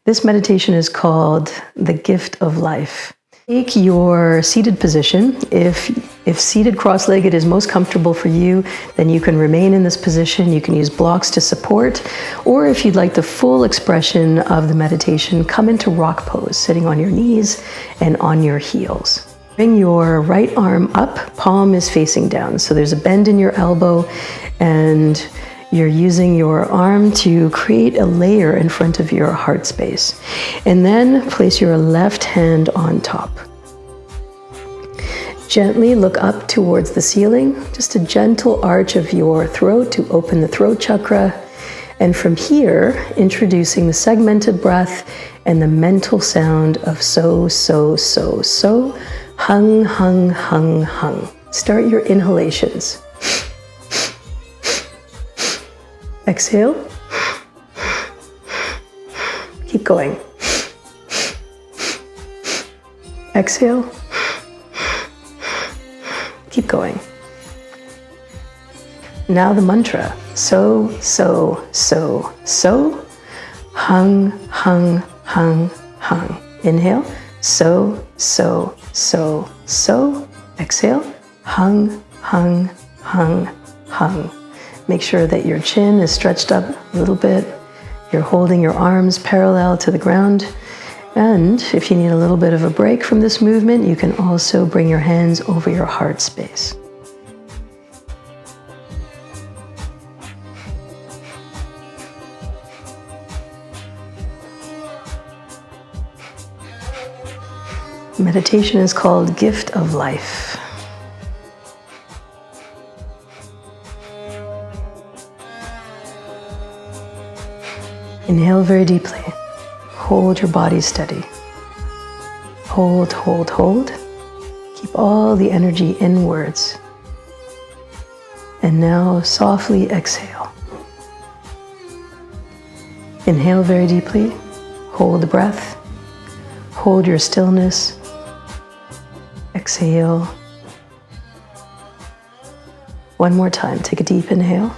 This meditation is called the gift of life. Take your seated position. If seated cross-legged is most comfortable for you, then you can remain in this position. You can use blocks to support, or if you'd like the full expression of the meditation, come into rock pose, sitting on your knees and on your heels. Bring your right arm up, palm is facing down. So there's a bend in your elbow, and you're using your arm to create a layer in front of your heart space. And then place your left hand on top. Gently look up towards the ceiling, just a gentle arch of your throat to open the throat chakra. And from here, introducing the segmented breath and the mental sound of so, so, so, so, hung, hung, hung, hung. Start your inhalations. Exhale. Keep going. Exhale. Keep going. Now the mantra. So, so, so, so. Hung, hung, hung, hung. Inhale. So, so, so, so. Exhale. Hung, hung, hung, hung. Make sure that your chin is stretched up a little bit. You're holding your arms parallel to the ground. And if you need a little bit of a break from this movement, you can also bring your hands over your heart space. Meditation is called Gift of Life. Inhale very deeply. Hold your body steady. Hold, hold, hold. Keep all the energy inwards. And now softly exhale. Inhale very deeply. Hold the breath. Hold your stillness. Exhale. One more time. Take a deep inhale.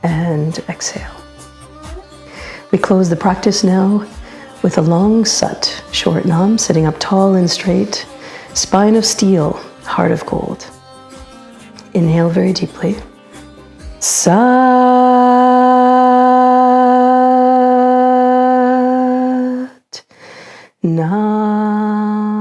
And exhale. We close the practice now with a long sat, short nam, sitting up tall and straight, spine of steel, heart of gold. Inhale very deeply. Sat Nam.